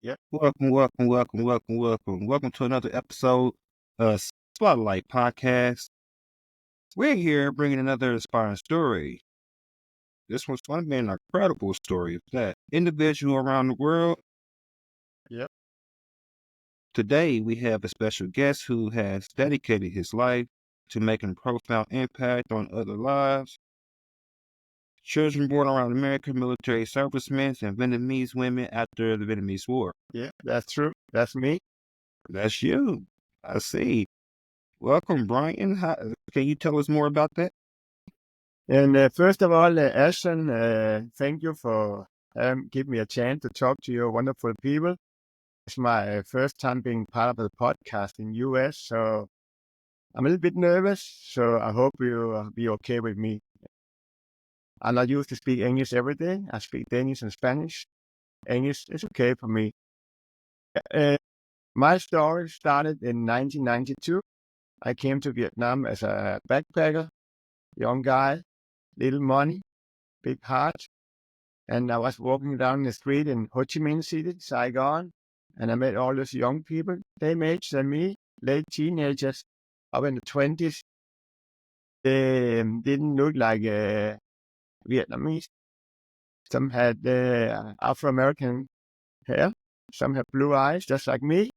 Yeah. Welcome to another episode of Spotlight Podcast. We're here bringing another inspiring story. This one's going to be an incredible story of that individual around the world. Yep. Today, we have a special guest who has dedicated his life to making a profound impact on other lives. Children born around America, military servicemen, and Vietnamese women after the Vietnamese War. Yeah, that's true. That's me. That's you. I see. Welcome, Brian. Can you tell us more about that? And first of all, Ashton, thank you for giving me a chance to talk to your wonderful people. It's my first time being part of the podcast in US, so I'm a little bit nervous. So I hope you'll be okay with me. I'm not used to speak English every day. I speak Danish and Spanish. English is okay for me. My story started in 1992. I came to Vietnam as a backpacker, young guy, little money, big heart. And I was walking down the street in Ho Chi Minh City, Saigon, and I met all those young people, same age than me, late teenagers, up in the 20s. They didn't look like Vietnamese. Some had Afro-American hair. Some had blue eyes, just like me.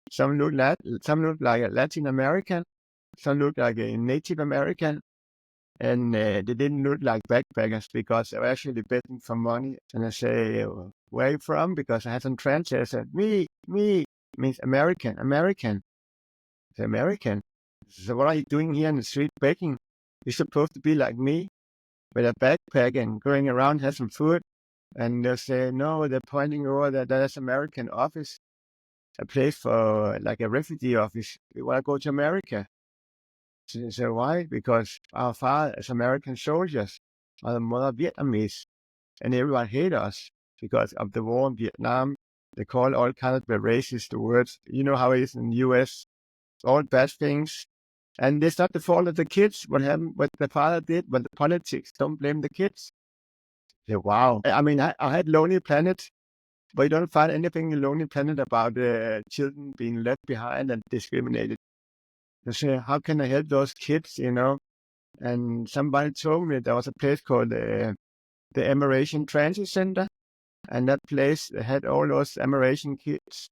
Some looked like a Latin American. Some looked like a Native American. And they didn't look like backpackers because they were actually begging for money. And I say, where are you from? Because I had some translators said, me, means American. I say, American? So what are you doing here in the street begging? You're supposed to be like me, with a backpack and going around, have some food. And they'll say, no, they're pointing over that there's American office, a place for like a refugee office. We want to go to America. So why? Because our father is American soldiers, our mother Vietnamese, and everyone hate us because of the war in Vietnam. They call all kinds of racist words. You know how it is in the US, all bad things. And it's not the fault of the kids, what happened, what the father did, but the politics. Don't blame the kids. Say, wow. I mean, I had Lonely Planet, but you don't find anything in Lonely Planet about children being left behind and discriminated. They say, how can I help those kids, you know? And somebody told me there was a place called the Amerasian Transit Center, and that place had all those Amerasian kids.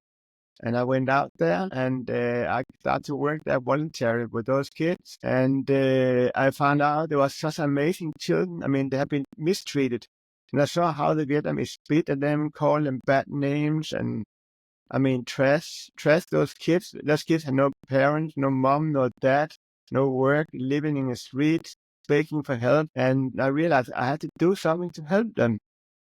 And I went out there and I started to work there voluntarily with those kids. And I found out there was such amazing children. I mean, they have been mistreated. And I saw how the Vietnamese spit at them, call them bad names, and I mean, trash those kids. Those kids had no parents, no mom, no dad, no work, living in the streets, begging for help. And I realized I had to do something to help them.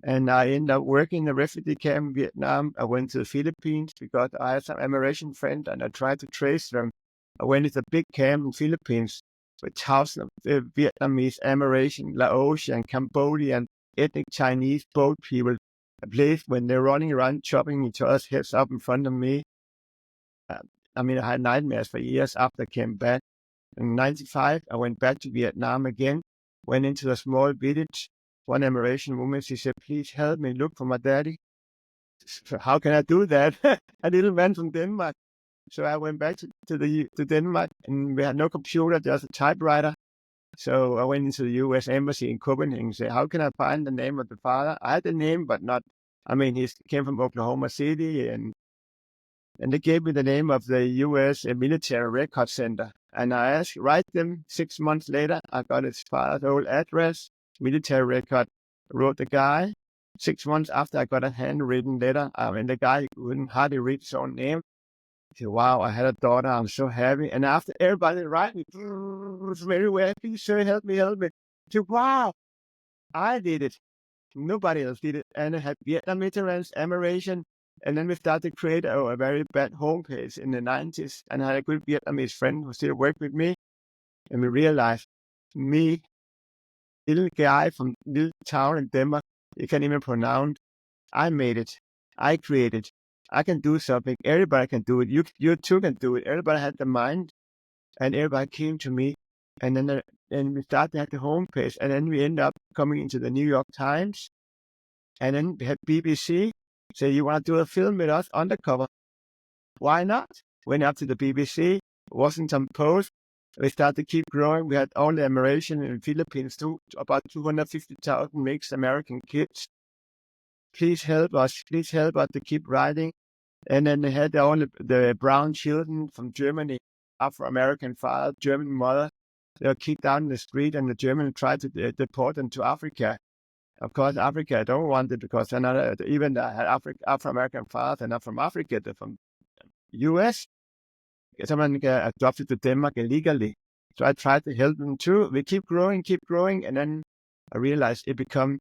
And I ended up working in a refugee camp in Vietnam. I went to the Philippines because I had some Amerasian friends and I tried to trace them. I went to a big camp in the Philippines with thousands of Vietnamese, Amerasian, Laotian, Cambodian, ethnic Chinese boat people. A place when they're running around chopping each other's heads up in front of me. I mean, I had nightmares for years after I came back. In 95, I went back to Vietnam again, went into a small village. One Amerasian woman, she said, please help me look for my daddy. So how can I do that? A little man from Denmark. So I went back to Denmark, and we had no computer, just a typewriter. So I went into the US Embassy in Copenhagen and said, how can I find the name of the father? I had the name, but not, I mean, he came from Oklahoma City, and they gave me the name of the US Military Record Center. And I asked, write them. 6 months later, I got his father's old address, military record, wrote the guy. 6 months after, I got a handwritten letter. And the guy couldn't hardly read his own name. He said, wow, I had a daughter. I'm so happy. And after everybody write me, was very happy. Sir, help me. I said, wow, I did it. Nobody else did it. And I had Vietnam veterans, Amerasian. And then we started to create a very bad homepage in the 90s. And I had a good Vietnamese friend who still worked with me. And we realized, me, little guy from little town in Denmark, you can't even pronounce, I made it. I created. I can do something. Everybody can do it. You too can do it. Everybody had the mind. And everybody came to me. And then we started at the homepage. And then we ended up coming into the New York Times. And then we had BBC. say, you want to do a film with us undercover? Why not? Went up to the BBC, Washington Post. We started to keep growing. We had all the Amerasian in the Philippines too, about 250,000 mixed American kids. Please help us to keep writing. And then they had all the brown children from Germany, Afro-American father, German mother. They were kicked out in the street, and the Germans tried to deport them to Africa. Of course, Africa don't want it because they're not, even the Afro-American fathers, they're not from Africa, they're from US. Someone got adopted to Denmark illegally. So I tried to help them too. We keep growing, and then I realized it become,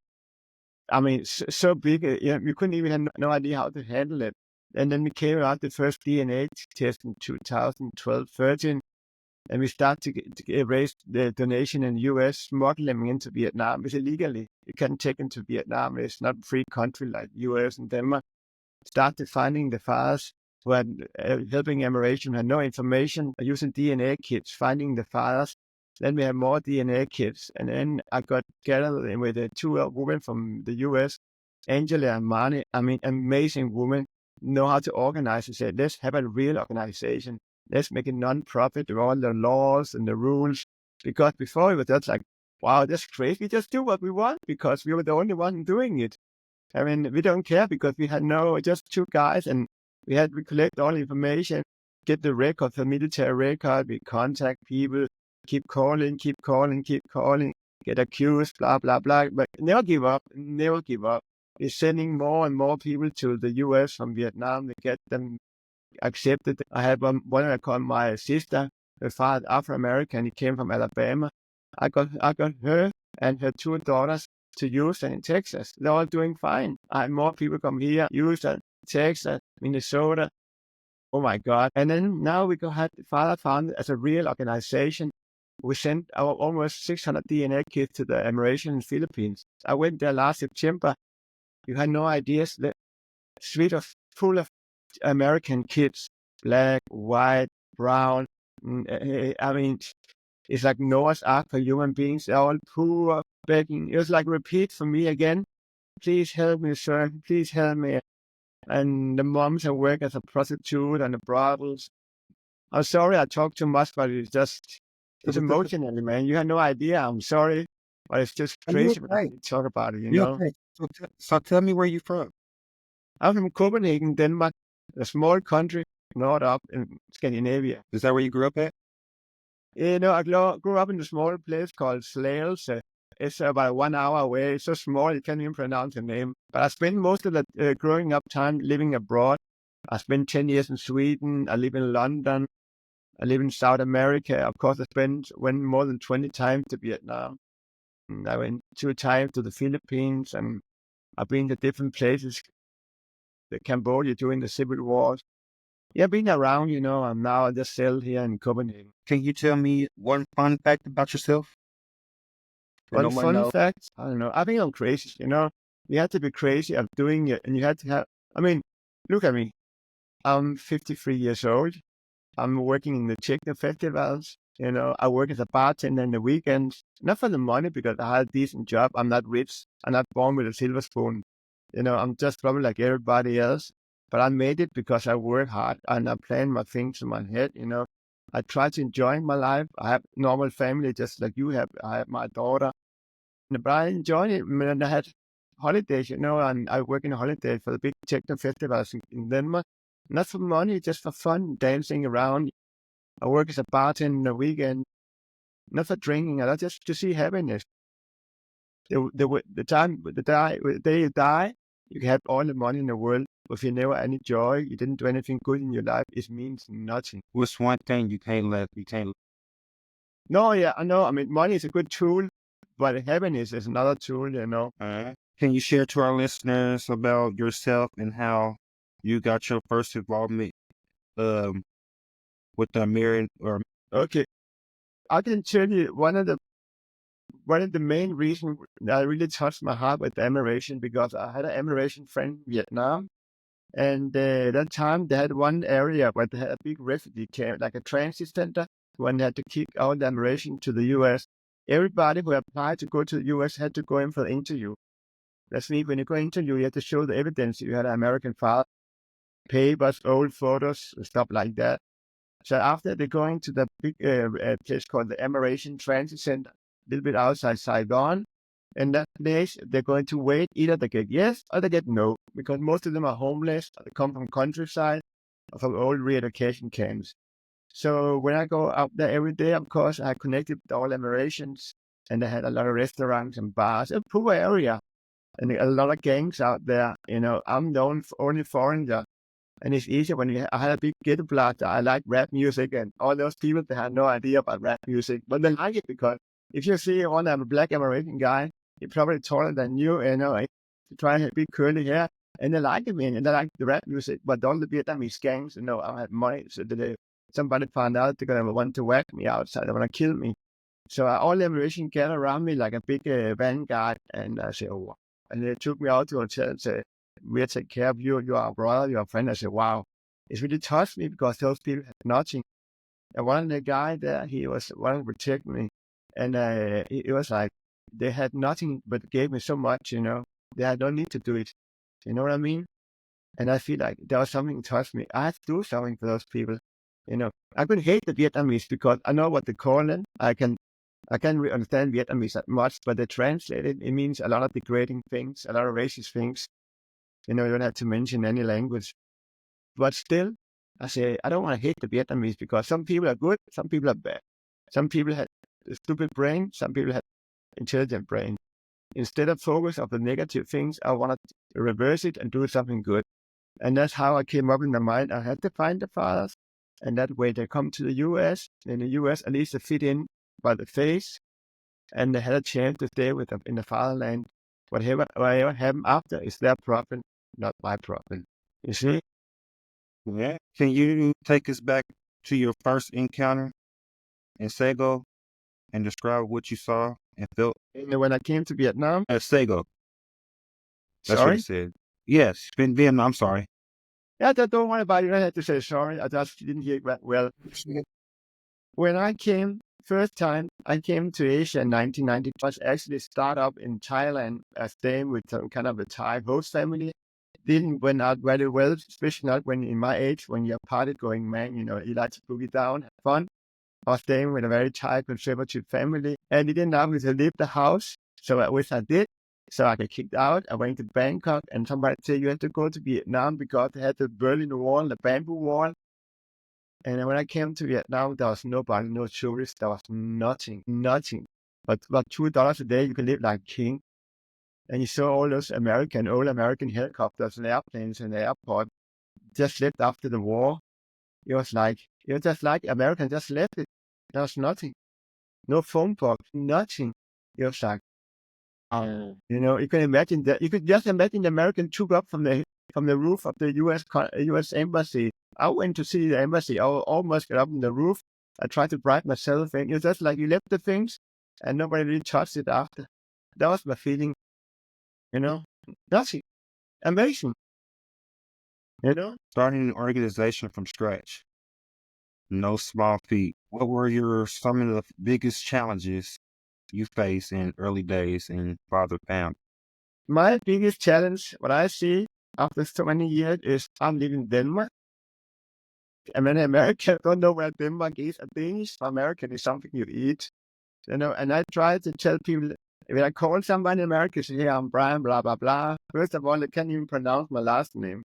so big. We couldn't even have no idea how to handle it. And then we came out the first DNA test in 2012, 13, and we started to raise the donation in the US, smuggle them into Vietnam. It's illegally. You can't take them to Vietnam. It's not a free country like US and Denmark. Started finding the fathers who had helping Amerasian, had no information, using DNA kits, finding the fathers. Then we had more DNA kits. And then I got together with the two women from the US, Angela and Marnie. Amazing women, know how to organize and said, let's have a real organization. Let's make a non-profit with all the laws and the rules. Because before it was just like, wow, that's crazy. We just do what we want because we were the only one doing it. We don't care because we had just two guys, and we collect all information, get the record, the military record, we contact people, keep calling, get accused, blah, blah, blah, but never give up. We're sending more and more people to the US from Vietnam to get them accepted. I had one I call my sister, her father, Afro-American, he came from Alabama. I got her and her two daughters to Houston in Texas. They're all doing fine. I had more people come here, Houston, Texas, Minnesota. Oh my God. And then now we had Father Found as a real organization. We sent our almost 600 DNA kits to the Amerasian Philippines. I went there last September. You had no ideas. The street full of American kids, black, white, brown. It's like Noah's Ark for human beings. They're all poor, begging. It was like repeat for me again. Please help me, sir. Please help me. And the moms have worked as a prostitute and the brothels. I'm sorry I talk too much, but it's emotional, man. You have no idea. I'm sorry, but it's just crazy when I talk about it, you know. Okay. So tell me where you're from. I'm from Copenhagen, Denmark, a small country, north up in Scandinavia. Is that where you grew up at? I grew up in a small place called Slagelse. It's about 1 hour away. It's so small you can't even pronounce the name. But I spent most of the growing up time living abroad. I spent 10 years in Sweden. I live in London. I live in South America. Of course, went more than 20 times to Vietnam. And I went 2 times to the Philippines, and I've been to different places. The Cambodia during the civil wars. Yeah, been around, and now I just settled here in Copenhagen. Can you tell me one fun fact about yourself? One fun fact? I don't know. I think I'm crazy, You have to be crazy of doing it, and you have to have, look at me. I'm 53 years old. I'm working in the techno festivals. I work as a bartender in the weekends, not for the money because I had a decent job. I'm not rich. I'm not born with a silver spoon. I'm just probably like everybody else, but I made it because I work hard and I plan my things in my head. I try to enjoy my life. I have normal family just like you have. I have my daughter, but I enjoy it. I had holidays, and I work in a holiday for the big techno festivals in Denmark. Not for money, just for fun, dancing around. I work as a bartender in the weekend, not for drinking. I like just to see happiness. The day you die, you can have all the money in the world, but if you never any joy, you didn't do anything good in your life, it means nothing. What's one thing you can't let? No, yeah, I know. Money is a good tool, but happiness is another tool, Can you share to our listeners about yourself and how you got your first involvement with the American? Okay, I can tell you one of the main reasons that really touched my heart with the Amerasian, because I had an Amerasian friend in Vietnam, and that time they had one area where they had a big refugee camp, like a transit center, when they had to kick all the Amerasian to the US. Everybody who applied to go to the US had to go in for the interview. That's me. When you go interview, you have to show the evidence. You had an American father, papers, old photos, stuff like that. So after they're going to the big place called the Amerasian Transit Center, a little bit outside Saigon. In that place, they're going to wait. Either they get yes or they get no, because most of them are homeless. They come from countryside or from old re-education camps. So when I go up there every day, of course, I connected with all Amerasians, and they had a lot of restaurants and bars. A poor area, and a lot of gangs out there. I'm the only foreigner. And it's easier when I had a big ghetto blast. I like rap music, and all those people, they had no idea about rap music, but they like it because if you see one of a black American guy, he's probably taller than you, he try to have big curly hair, and they like him, and they like the rap music. But all the Vietnamese gangs, I have money, so somebody found out they're gonna want to whack me outside, they want to kill me. So all the Amerasians gather around me like a big vanguard, and I say, oh, and they took me out to a hotel and said, we'll take care of you. You're our brother, you're our friend. I said, wow. It really touched me because those people had nothing. And one of the guy there, he was one to protect me. And it was like, they had nothing but gave me so much, They had no need to do it. You know what I mean? And I feel like there was something that touched me. I had to do something for those people. I could hate the Vietnamese because I know what they call them. I can't really understand Vietnamese that much, but they translate it. It means a lot of degrading things, a lot of racist things. You don't have to mention any language. But still, I say, I don't want to hate the Vietnamese because some people are good, some people are bad. Some people have a stupid brain, some people have intelligent brain. Instead of focus on the negative things, I want to reverse it and do something good. And that's how I came up in my mind. I had to find the fathers, and that way they come to the U.S. In the U.S., at least they fit in by the face, and they had a chance to stay with them in the fatherland. Whatever happened after is their problem, not my problem. You see? Yeah. Can you take us back to your first encounter in Sago and describe what you saw and felt? When I came to Vietnam, At Sago. That's what sorry? he said. Yes, in Vietnam. I'm sorry. Yeah, don't worry about it. You don't have to say sorry. I just didn't hear that well. When I came, first time I came to Asia in 1990, it was actually start up in Thailand, staying with some kind of a Thai host family. Didn't went out very well, especially not when in my age, when you're party going man, you like to boogie down, have fun. I was staying with a very Thai conservative family, and it didn't allow me to leave the house. So I wish I did. So I got kicked out. I went to Bangkok, and somebody said you have to go to Vietnam because they had the Berlin Wall, the bamboo wall. And when I came to Vietnam, there was nobody, no tourists, there was nothing. But about $2 a day, you can live like king. And you saw all those old American helicopters and airplanes in the airport just left after the war. It was just like Americans just left it. There was nothing. No phone box, nothing. It was like, you can imagine that. You could just imagine the American took up from the roof of the U.S. embassy. I went to see the embassy. I almost got up on the roof. I tried to bribe myself, and it's just like you left the things, and nobody really touched it after. That was my feeling. Nothing. Amazing. Starting an organization from scratch. No small feat. What were some of the biggest challenges you faced in early days in Father Family? My biggest challenge, what I see after so many years, is I'm living in Denmark. And many Americans don't know where Denmark is. A Danish for American is something you eat. And I try to tell people, when I call somebody in America, say, hey, I'm Brian, blah, blah, blah. First of all, they can't even pronounce my last name.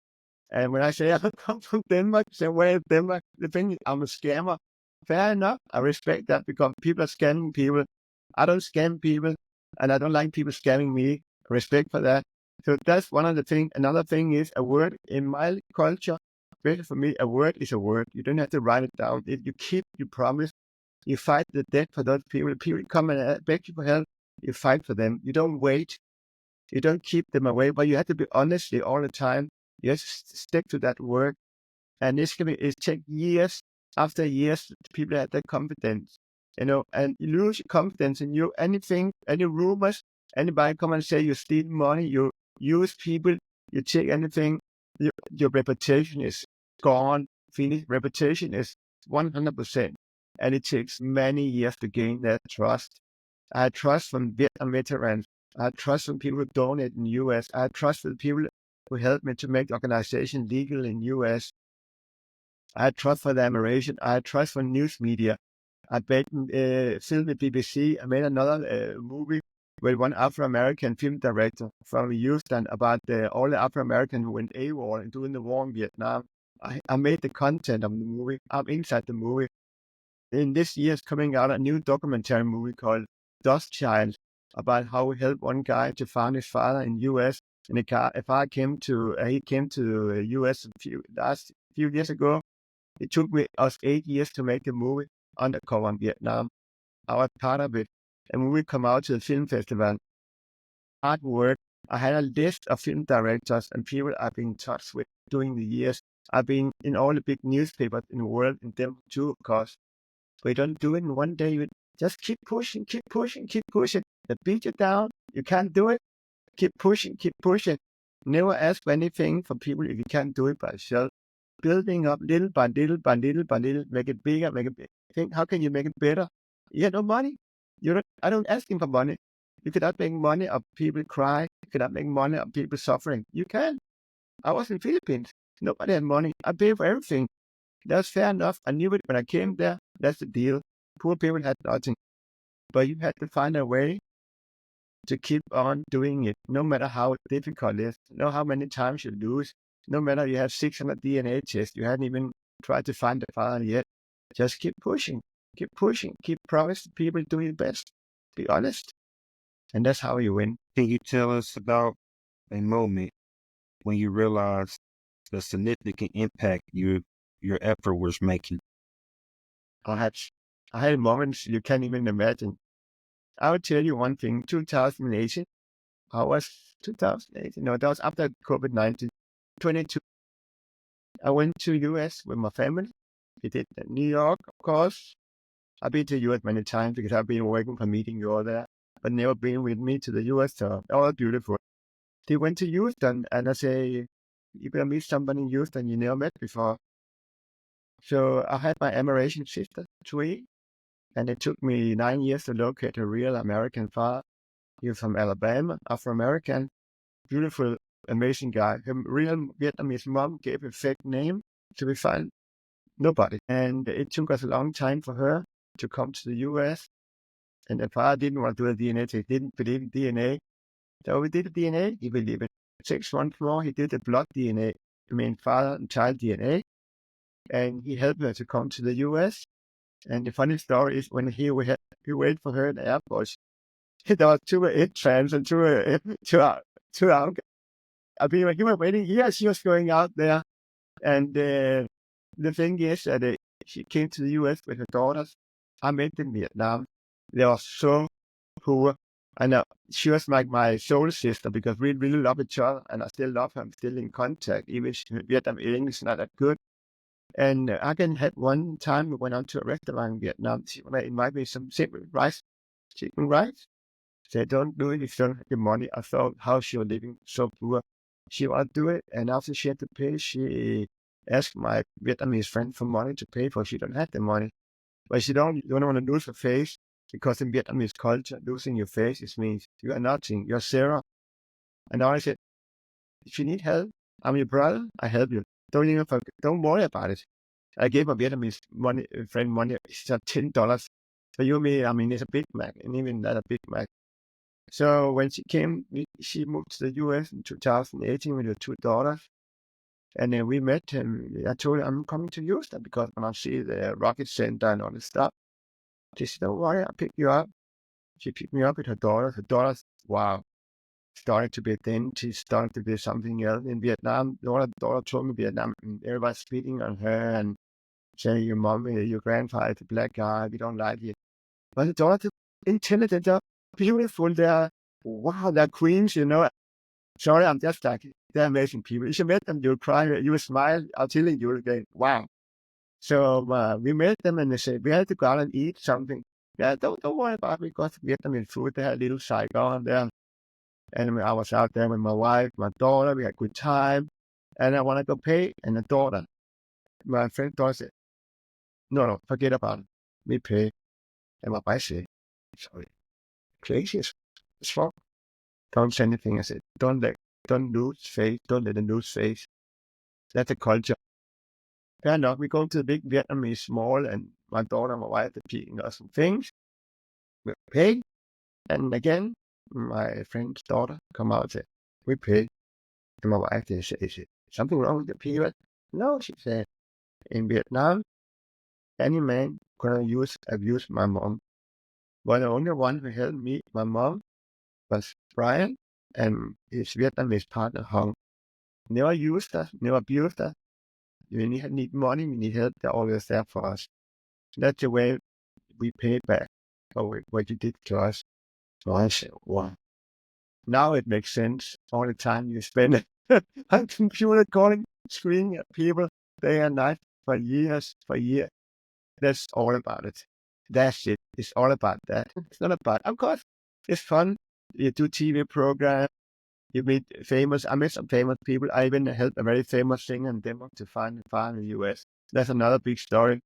And when I say I come from Denmark, they say, where is Denmark? The thing is, I'm a scammer. Fair enough. I respect that because people are scamming people. I don't scam people, and I don't like people scamming me. Respect for that. So that's one of the things. Another thing is a word in my culture. Especially for me, a word is a word. You don't have to write it down. If you keep your promise, you fight the death for those people. People come and beg you for help. You fight for them. You don't wait. You don't keep them away, but you have to be honest all the time. You have to stick to that word. And it takes years after years, people have that confidence, and you lose your confidence in you. Anything, any rumors, anybody come and say you steal money, you use people, you take anything, your reputation is gone, finished. Reputation is 100%. And it takes many years to gain that trust. I had trust from Vietnam veterans I had trust in people who donate in the US. I had trust with people who helped me to make the organization legal in the US. I had trust for the Amerasian. I had trust for news media. I made film with BBC. I made another movie with one Afro-American film director from Houston about all the Afro-Americans who went AWOL during the war in Vietnam. I made the content of the movie. I'm inside the movie. In this year is coming out a new documentary movie called Dust Child about how we helped one guy to find his father in U.S. And the father came to he came to U.S. last few years ago. It took us 8 years to make the movie undercover in Vietnam. I was part of it. And when we come out to the film festival, hard work. I had a list of film directors and people I've been in touch with during the years. I've been in all the big newspapers in the world, in them too, of course. But you don't do it in one day. You just keep pushing, keep pushing, keep pushing. They beat you down. You can't do it. Keep pushing, keep pushing. Never ask for anything from people if you can't do it by yourself. Building up little by little by little by little, make it bigger, make it big. Think, how can you make it better? You have no money. I don't ask him for money. You cannot make money of people crying. You cannot make money of people suffering. You can. I was in Philippines. Nobody had money. I paid for everything. That's fair enough. I knew it when I came there. That's the deal. Poor people had nothing. But you had to find a way to keep on doing it, no matter how difficult it is, no how many times you lose, no matter you have 600 DNA tests, you hadn't even tried to find the father yet. Just keep pushing, keep promising people do your best. Be honest. And that's how you win. Can you tell us about a moment when you realized the significant impact your effort was making? I had moments you can't even imagine. I will tell you one thing. 2018, I was 2018. No, that was after COVID-19. 22. I went to US with my family. We did New York, of course. I've been to US many times because I've been working for meeting you all there, but never been with me to the US. So all beautiful. They went to Houston, and I say, you're gonna meet somebody in Houston you never met before. So I had my Amerasian sister, 3, and it took me 9 years to locate a real American father. He was from Alabama, Afro-American, beautiful, amazing guy. Her real Vietnamese mom gave a fake name to be found. Nobody. And it took us a long time for her to come to the US. And the father didn't want to do a DNA test. He didn't believe in DNA. So we did the DNA. He believed it. 6 months more, he did the blood DNA. I mean, father and child DNA. And he helped her to come to the US. And the funny story is when we waited for her at the airport, there were 2 trans and 2 out. I mean, he was waiting here. She was going out there. And the thing is that she came to the US with her daughters. I met them in Vietnam. They were so poor. And she was like my soul sister because we really love each other. And I still love her. I'm still in contact, even if Vietnam English is not that good. And I can had one time we went out to a restaurant in Vietnam. She wanted to invite me some simple chicken rice. Said, don't do it if you don't have the money. I thought how she was living so poor. She wanted to do it, and after she had to pay, she asked my Vietnamese friend for money to pay for. She don't have the money, but she don't want to lose her face because in Vietnamese culture, losing your face means you are nothing. You're zero. And I said, if you need help, I'm your brother. I help you. Don't worry about it. I gave my Vietnamese friend money. It's $10. For you and me, I mean, it's a Big Mac, and even not a Big Mac. So when she came, she moved to the US in 2018 with her 2 daughters. And then we met him. I told her, I'm coming to Houston because when I see the rocket center and all this stuff. She said, don't worry, I'll pick you up. She picked me up with her daughters. Her daughters, wow, started to be a dentist, started to be something else. In Vietnam, the daughter told me Vietnam, everybody's spitting on her and saying, your mom, your grandfather is a black guy, we don't like it. But the daughters are intelligent, they're beautiful, they're queens, Sorry, I'm just like, they're amazing people. If you met them, you'll cry, you'll smile. I'm telling you again, wow. So we met them and they said, we had to go out and eat something. Yeah, don't worry about it. We got Vietnamese food. They had a little Saigon there. And I was out there with my wife, my daughter. We had a good time. And I want to go pay. And the daughter, my friend's daughter said, no, forget about it. We pay. And my wife said, sorry, crazy as fuck. Don't say anything. I said, don't lose faith. Don't let them lose faith. That's a culture. Fair enough. We go to the big Vietnamese mall, and my daughter and my wife are picking us some things. We pay. And again, my friend's daughter come out and said, we pay. And my wife said, is it something wrong with the people? No, she said, in Vietnam, any man gonna abuse my mom. But the only one who helped me, my mom, was Brian, and his Vietnamese partner, Hong. Never used us, never abused us. We need money, we need help, they're always there for us. That's the way we pay back for what you did to us. So I said, wow. Now it makes sense. All the time you spend on computer calling, screaming at people day and night for years. That's all about it. That's it. It's all about that. It's not about, of course, it's fun. You do TV program. You meet I met some famous people. I even helped a very famous singer in Denmark to find a farm in the US. That's another big story.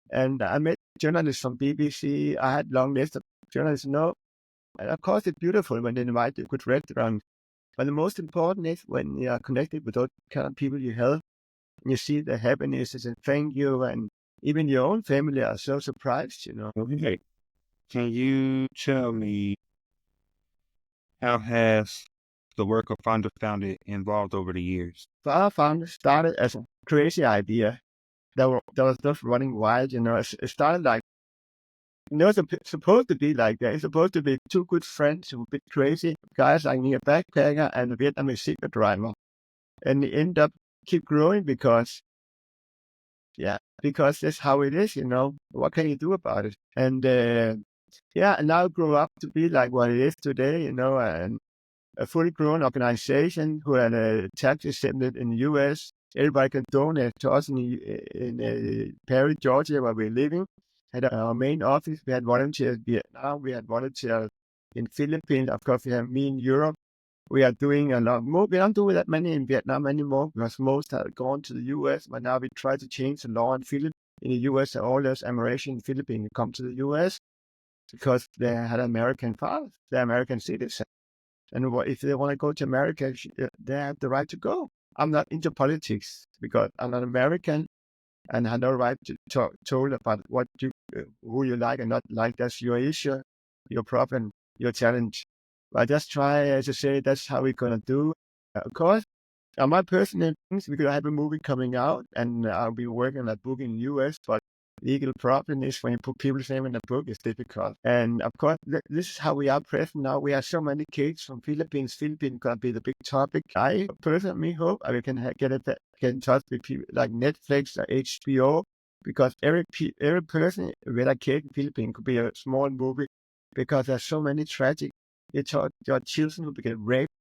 And I met journalists from BBC. I had long list of journalists. No, and of course it's beautiful when they invite you to good restaurants. But the most important is when you are connected with those kind of people you help, and you see the happiness and thank you, and even your own family are so surprised, Okay. Can you tell me how has the work of Founder Founded evolved over the years? So our founder started as a crazy idea that was just running wild, It started like, it's supposed to be like that. It's supposed to be two good friends who are a bit crazy, guys like me, a backpacker and a Vietnamese secret driver. And they end up keep growing because that's how it is, What can you do about it? And and now grew up to be like what it is today, and a fully grown organization who had a tax exempted in the US. Everybody can donate to us in Perry, Georgia, where we're living. At our main office, we had volunteers in Vietnam, we had volunteers in Philippines. Of course, we have me in Europe. We are doing a lot more. We don't do that many in Vietnam anymore because most have gone to the US. But now we try to change the law in the US. All those Amerasian Philippines come to the US because they had American fathers, they're American citizens. And if they want to go to America, they have the right to go. I'm not into politics because I'm not American and have no right to talk about who you like and not like. That's your issue, your problem, your challenge. But I just try to say that's how we're going to do. Of course, my personal things, we're going to have a movie coming out and I'll be working on a book in the US, but legal problem is when you put people's name in a book, it's difficult. And of course, this is how we are present now. We have so many cases from Philippines. Philippines going to be the big topic. I personally hope I can get in touch with people like Netflix or HBO, because every person with a case in Philippines could be a small movie, because there's so many tragic. Your children who get raped,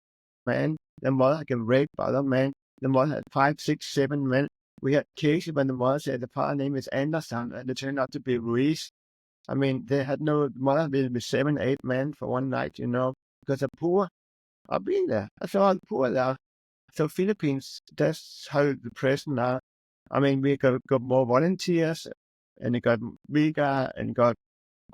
man. The mother get raped by other men. The mother had 5, 6, 7 men. We had cases when the mother said the father name is Anderson, and it turned out to be Ruiz. I mean, they had no mother with 7, 8 men for one night, because the poor are being there. That's all the poor there. So Philippines, that's how the present now. I mean, we got more volunteers, and it got bigger and got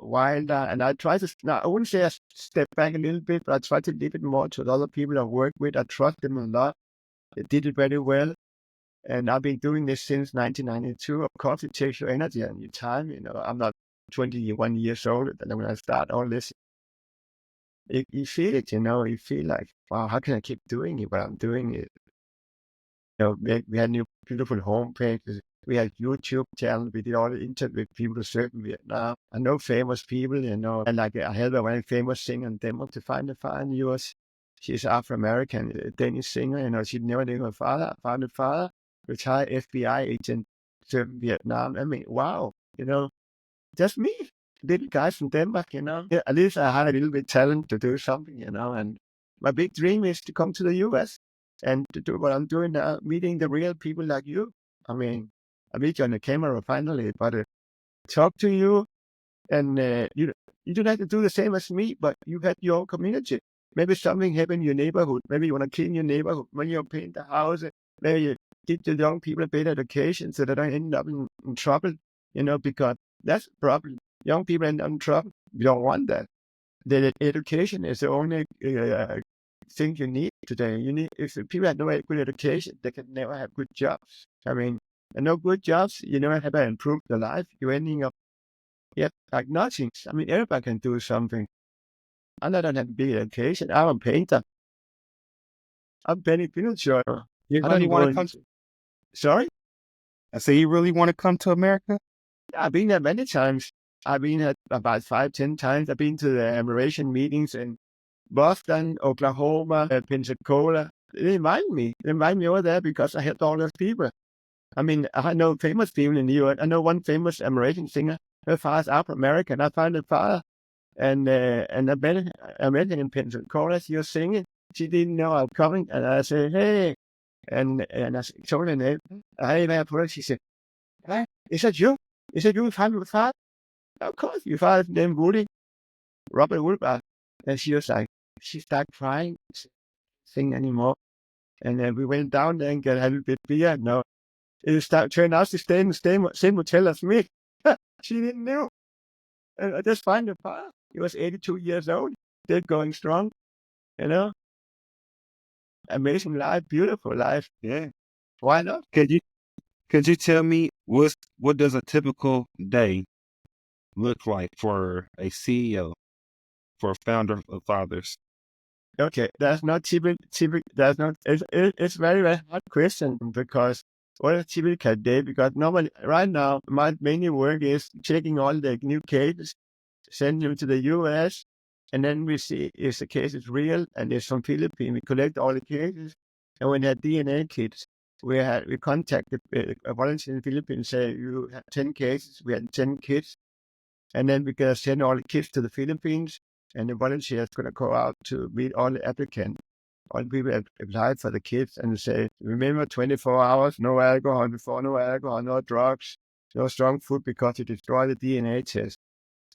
wilder. And I try to, now I wouldn't say I step back a little bit, but I try to leave it more to the other people I work with. I trust them a lot. They did it very well. And I've been doing this since 1992. Of course, it takes your energy and your time. I'm not 21 years old. And when I start all this, you feel it, you feel like, wow, how can I keep doing it? But I'm doing it. We had new beautiful homepages. We had YouTube channel. We did all the interviews with people who serve in Vietnam. I know famous people, and like I helped a very famous singer in Denmark to find a fire in the US. She's Afro-American, a Danish singer. She never knew her father. Found her father, retired FBI agent, served in Vietnam. I mean, wow, just me, little guy from Denmark, Yeah, at least I had a little bit talent to do something, and my big dream is to come to the US and to do what I'm doing now, meeting the real people like you. I mean, I meet you on the camera finally, but talk to you, and you don't have to do the same as me, but you have your own community. Maybe something happened in your neighborhood. Maybe you want to clean your neighborhood. When you paint the house, maybe you give the young people a better education so they don't end up in trouble, because that's the problem. Young people end up in trouble. We don't want that. The education is the only things you need today. If the people have no good education, they can never have good jobs. I mean, and no good jobs, you never have improved their life. You're ending up, like nothing. I mean, everybody can do something. I don't have big education. I'm a painter. I'm painting pictures. You I really don't want go to come? into. Sorry? I say you really want to come to America? Yeah, I've been there many times. I've been at about 5, 10 times. I've been to the Amerasian meetings in Boston, Oklahoma, Pensacola. They invite me. They invite me over there because I helped all those people. I mean, I know famous people in the U.S. I know one famous Amerasian singer. Her father's Afro-American. I found her father, and I met her in Pensacola. She was singing. She didn't know I was coming, and I said, "Hey," and I told her name. Hey, man, she said, "Hey, is that you? Is that you? Found your father?" Of course, your father's named Woody, Robert Woodbach. And she was like, she started crying, sing anymore. And then we went down there and got a little bit beer. No, turned out to stay in the same hotel as me. She didn't know. And I just find the father. He was 82 years old, still going strong, you know. Amazing life, beautiful life. Yeah. Why not? Could you tell me what does a typical day look like for a CEO, for a founder of fathers? Okay, that's not typical. That's not. It's very, very hard question because what a typical day? Because normally, right now, my main work is checking all the new cases, send them to the U.S., and then we see if the case is real and it's from Philippines. We collect all the cases, and when they have DNA kits, we contact a volunteer in the Philippines. Say you have 10 cases, we had 10 kits, and then we're gonna send all the kits to the Philippines. And the volunteer is going to go out to meet all the applicants, all the people that applied for the kits, and say, remember 24 hours, no alcohol before, no alcohol, no drugs, no strong food because you destroy the DNA test.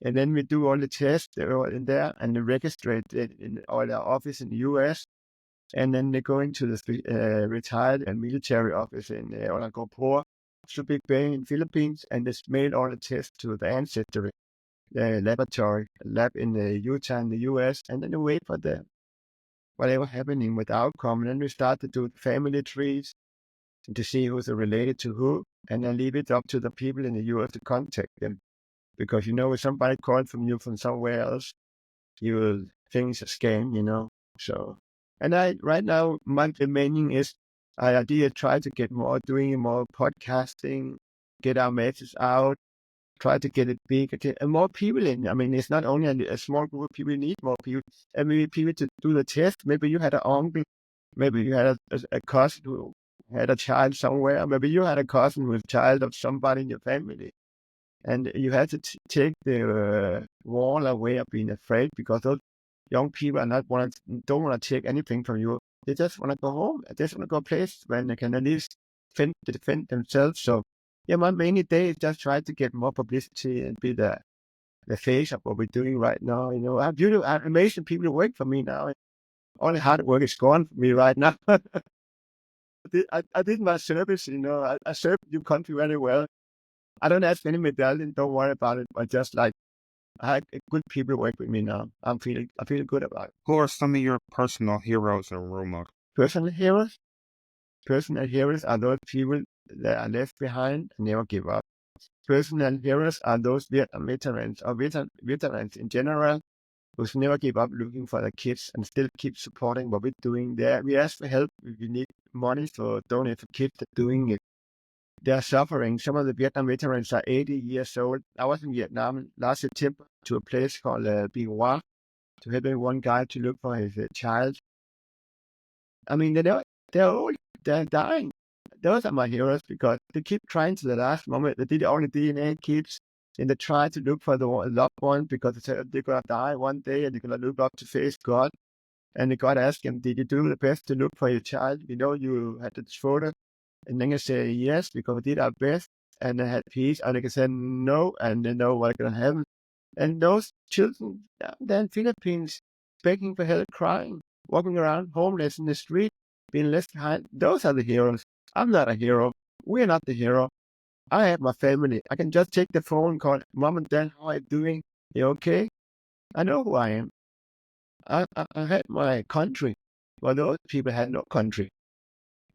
And then we do all the tests in there and we register it in all our office in the US. And then they go into the retired and military office in Olagopor, so Big Bay in Philippines, and they mail all the tests to the ancestry laboratory lab in Utah in the US, and then we wait for the whatever happening with the outcome. And then we start to do family trees to see who's related to who, and then leave it up to the people in the US to contact them. Because if somebody called from you from somewhere else, you will think it's a scam, So, and right now my remaining is I did try to get doing more podcasting, get our message out, try to get it big, and more people in. I mean, it's not only a small group of people, you need more people. And maybe people to do the test. Maybe you had an uncle, maybe you had a cousin who had a child somewhere. Maybe you had a cousin who was a child of somebody in your family. And you had to take the wall away of being afraid, because those young people don't want to take anything from you. They just want to go home. They just want to go a place where they can at least defend themselves. So, yeah, my main day is just try to get more publicity and be the face of what we're doing right now. I have amazing people who work for me now. All the hard work is gone for me right now. I did my service, I served your country very well. I don't ask any medallion, don't worry about it, but just like I had good people work with me now. I feel good about it. Who are some of your personal heroes and role models? Personal heroes? Personal heroes are those people that are left behind and never give up. Personal heroes are those Vietnam veterans or veterans in general who never give up looking for their kids and still keep supporting what we're doing there. We ask for help if you need money to donate for kids that are doing it. They're suffering. Some of the Vietnam veterans are 80 years old. I was in Vietnam last September to a place called Hjort to help one guy to look for his child. I mean, they're old. They're dying. Those are my heroes because they keep trying to the last moment. They did all the DNA kits and they try to look for the loved one because they said they're going to die one day and they're going to look up to face God. And God asked him, did you do the best to look for your child? You had this photo. And then I say yes, because we did our best and they had peace. And they can say no, and they know what's going to happen. And those children down there in Philippines begging for help, crying, walking around homeless in the street, being left behind, those are the heroes. I'm not a hero. We're not the hero. I have my family. I can just take the phone and call, Mom and Dad, how are you doing? You okay? I know who I am. I had my country. But those people had no country.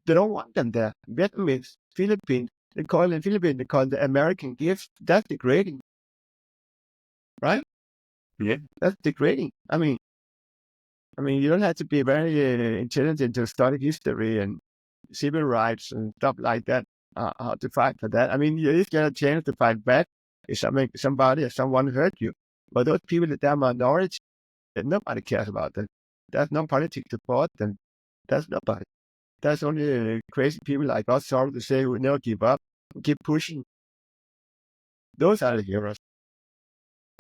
They don't want them there. Vietnamese, Philippines, they call it Philippines, they call it the American gift. That's degrading, right? Yeah. That's degrading. I mean, you don't have to be very intelligent to study history and civil rights and stuff like that. How to fight for that? I mean, you just get a chance to fight back if somebody or someone hurt you. But those people that are minority, nobody cares about them. There's no politics support them. That's nobody. That's only crazy people like us, sorry to say, who never give up, keep pushing. Those are the heroes.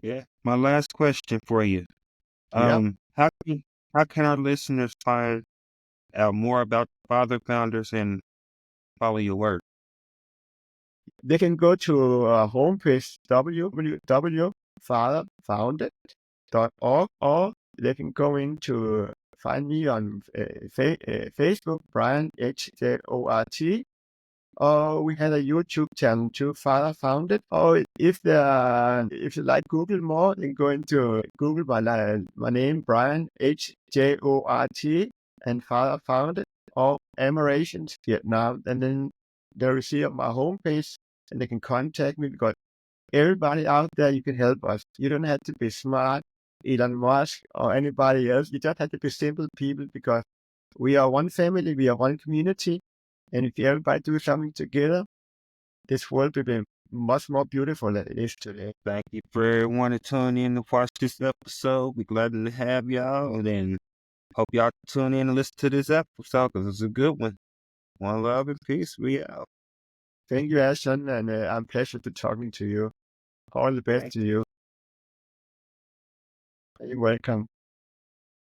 Yeah. My last question for you. Yeah. How can our listeners find out more about Father Founders and follow your work? They can go to our homepage, www.fatherfounded.org, or they can go into find me on Facebook, Brian Hjort. Or we had a YouTube channel too, Father Founded. Or if you like Google more, then go into Google my name, Brian Hjort, and Father Founded, or Amerasians Vietnam, and then they will see on my homepage, and they can contact me, because everybody out there, you can help us. You don't have to be smart, Elon Musk or anybody else. You just have to be simple people, because we are one family, we are one community. And if everybody do something together, this world will be much more beautiful than it is today. Thank you for everyone to tune in to watch this episode. We're glad to have y'all, and then hope y'all tune in and listen to this episode, because it's a good one. One love and peace. We out. Thank you, Ashton, and I'm pleasure to talking to you. All the best to you. You're welcome.